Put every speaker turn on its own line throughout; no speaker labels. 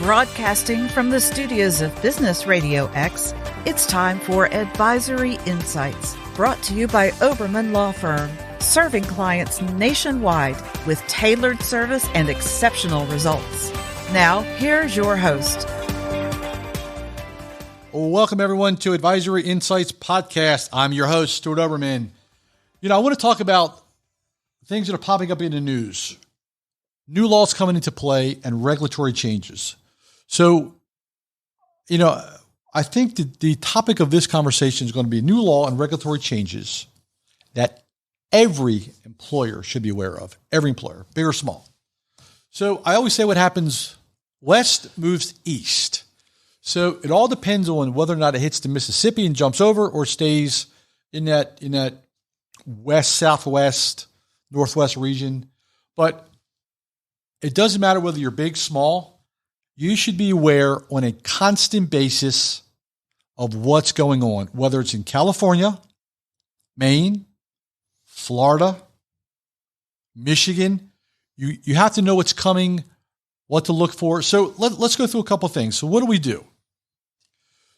Broadcasting from the studios of Business RadioX, it's time for Advisory Insights, brought to you by Oberman Law Firm, serving clients nationwide with tailored service and exceptional results. Now, here's your host.
Welcome, everyone, to Advisory Insights Podcast. I'm your host, Stuart Oberman. I want to talk about things that are popping up in the news, new laws coming into play, and regulatory changes. So, I think that the topic of this conversation is going to be new law and regulatory changes that every employer should be aware of, every employer, big or small. So I always say what happens west moves east. So it all depends on whether or not it hits the Mississippi and jumps over or stays in that west, southwest, northwest region. But it doesn't matter whether you're big, small. You should be aware on a constant basis of what's going on, whether it's in California, Maine, Florida, Michigan. You have to know what's coming, what to look for. So let's go through a couple of things. So what do we do?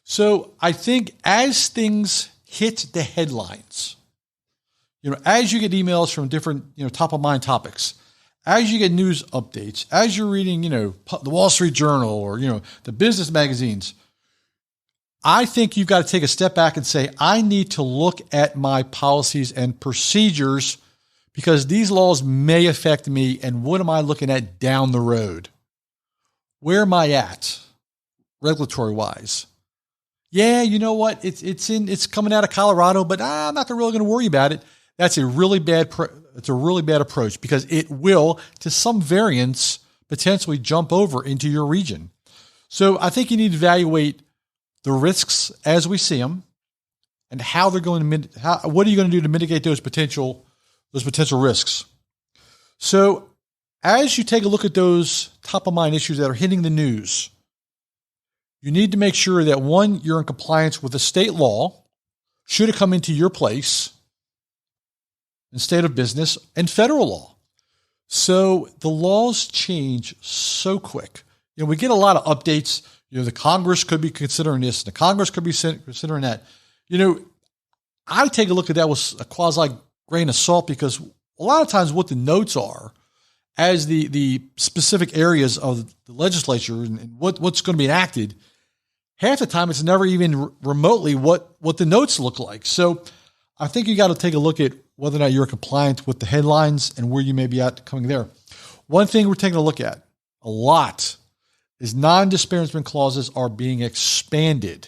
So I think as things hit the headlines, as you get emails from different, top of mind topics, as you get news updates, as you're reading, the Wall Street Journal or, the business magazines, I think you've got to take a step back and say, I need to look at my policies and procedures because these laws may affect me. And what am I looking at down the road? Where am I at regulatory wise? Yeah, you know what? It's coming out of Colorado, but I'm not really going to worry about it. That's a really bad approach because it will, to some variance, potentially jump over into your region. So I think you need to evaluate the risks as we see them and how they're going to what are you going to do to mitigate those potential risks. So as you take a look at those top of mind issues that are hitting the news, you need to make sure that one, you're in compliance with the state law, should it come into your place, in state of business, and federal law. So the laws change so quick. We get a lot of updates. The Congress could be considering this, the Congress could be considering that. I take a look at that with a quasi grain of salt because a lot of times what the notes are as the specific areas of the legislature and what's going to be enacted, half the time it's never even remotely what the notes look like. So I think you got to take a look at whether or not you're compliant with the headlines and where you may be at coming there. One thing we're taking a look at a lot is non-disparagement clauses are being expanded.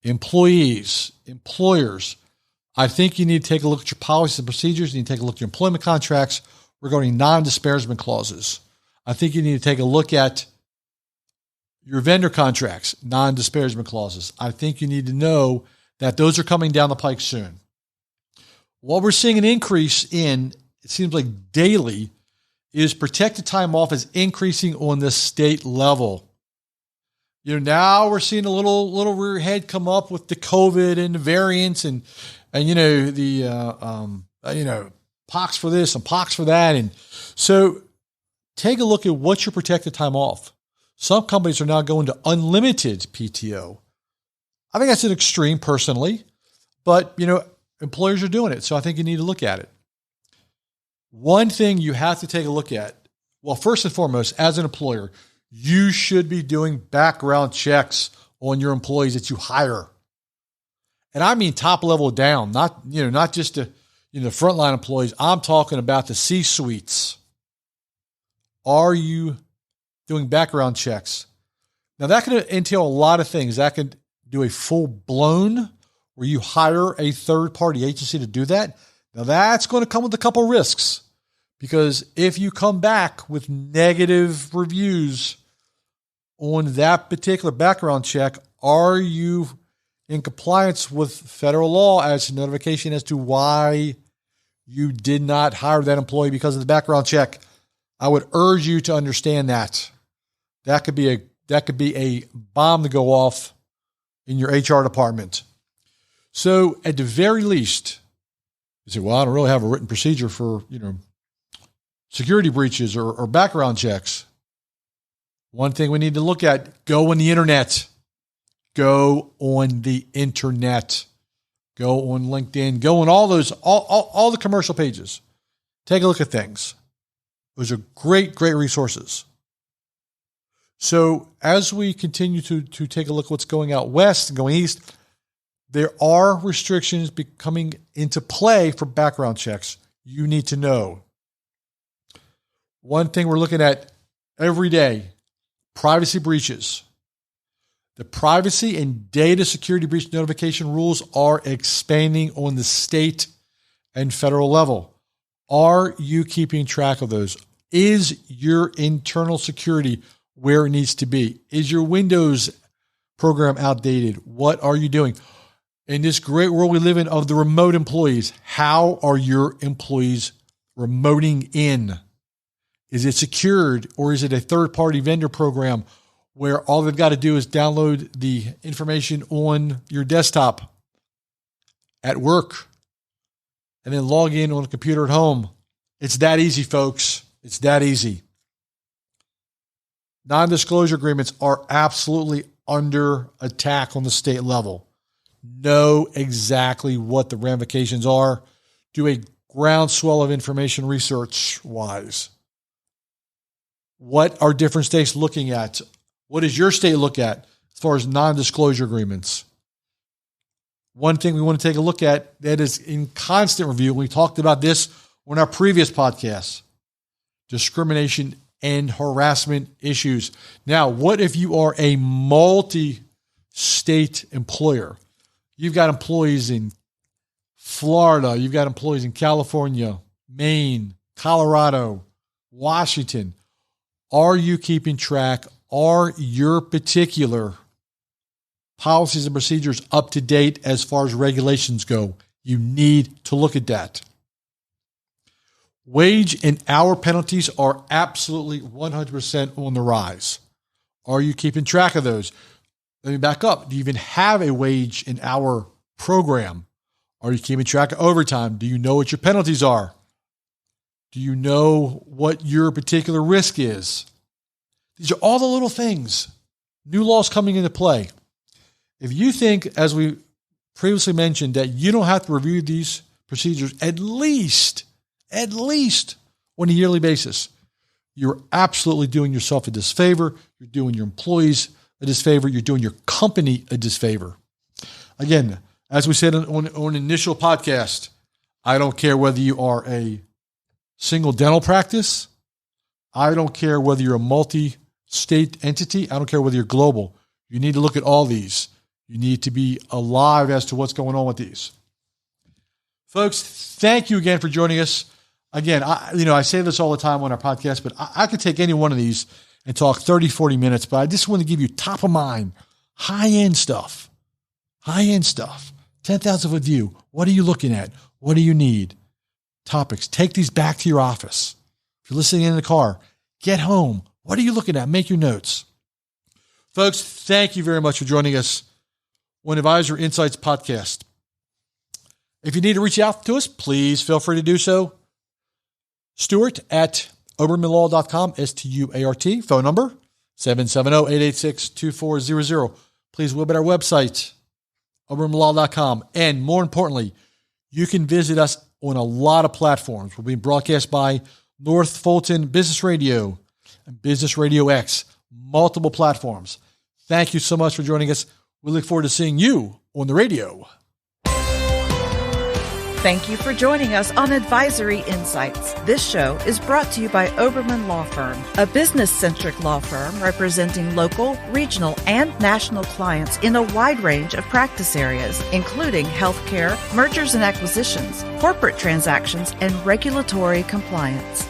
Employees, employers, I think you need to take a look at your policies and procedures. You need to take a look at your employment contracts regarding non-disparagement clauses. I think you need to take a look at your vendor contracts, non-disparagement clauses. I think you need to know that those are coming down the pike soon. What we're seeing an increase in, it seems like daily, is protected time off is increasing on the state level. Now we're seeing a little rear head come up with the COVID and the variants and the pox for this and pox for that. And so take a look at what's your protected time off. Some companies are now going to unlimited PTO. I think that's an extreme personally, but employers are doing it. So I think you need to look at it. One thing you have to take a look at, well, first and foremost, as an employer, you should be doing background checks on your employees that you hire. And I mean top level down, not just the frontline employees. I'm talking about the C-suites. Are you doing background checks? Now that can entail a lot of things. That can do a full blown where you hire a third party agency to do that. Now that's going to come with a couple of risks because if you come back with negative reviews on that particular background check, are you in compliance with federal law as a notification as to why you did not hire that employee because of the background check? I would urge you to understand that. That could be a bomb to go off in your HR department. So at the very least, you say, well, I don't really have a written procedure for, security breaches or background checks. One thing we need to look at, go on the internet. Go on the internet. Go on LinkedIn. Go on all the commercial pages. Take a look at things. Those are great, great resources. So as we continue to take a look at what's going out west and going east, there are restrictions coming into play for background checks. You need to know. One thing we're looking at every day, privacy breaches. The privacy and data security breach notification rules are expanding on the state and federal level. Are you keeping track of those? Is your internal security where it needs to be? Is your Windows program outdated? What are you doing? In this great world we live in of the remote employees, how are your employees remoting in? Is it secured, or is it a third-party vendor program where all they've got to do is download the information on your desktop at work and then log in on a computer at home? It's that easy, folks. It's that easy. Non-disclosure agreements are absolutely under attack on the state level. Know exactly what the ramifications are. Do a groundswell of information research-wise. What are different states looking at? What does your state look at as far as non-disclosure agreements? One thing we want to take a look at that is in constant review, we talked about this on our previous podcast, discrimination and harassment issues. Now, what if you are a multi-state employer? You've got employees in Florida, you've got employees in California, Maine, Colorado, Washington. Are you keeping track? Are your particular policies and procedures up to date as far as regulations go? You need to look at that. Wage and hour penalties are absolutely 100% on the rise. Are you keeping track of those? Let me back up. Do you even have a wage and hour program? Are you keeping track of overtime? Do you know what your penalties are? Do you know what your particular risk is? These are all the little things. New laws coming into play. If you think, as we previously mentioned, that you don't have to review these procedures at least on a yearly basis, you're absolutely doing yourself a disfavor. You're doing your employees a disfavor. You're doing your company a disfavor. Again, as we said on initial podcast, I don't care whether you are a single dental practice. I don't care whether you're a multi-state entity. I don't care whether you're global. You need to look at all these. You need to be alive as to what's going on with these. Folks, thank you again for joining us. Again, I say this all the time on our podcast, but I could take any one of these and talk 30, 40 minutes, but I just want to give you top of mind, high-end stuff, 10,000-foot view. What are you looking at? What do you need? Topics. Take these back to your office. If you're listening in the car, get home. What are you looking at? Make your notes. Folks, thank you very much for joining us on Advisor Insights Podcast. If you need to reach out to us, please feel free to do so. Stuart at obermanlaw.com, Stuart, phone number 770-886-2400. Please visit our website, obermanlaw.com. And more importantly, you can visit us on a lot of platforms. We're being broadcast by North Fulton Business Radio and Business RadioX, multiple platforms. Thank you so much for joining us. We look forward to seeing you on the radio.
Thank you for joining us on Advisory Insights. This show is brought to you by Oberman Law Firm, a business-centric law firm representing local, regional, and national clients in a wide range of practice areas, including healthcare, mergers and acquisitions, corporate transactions, and regulatory compliance.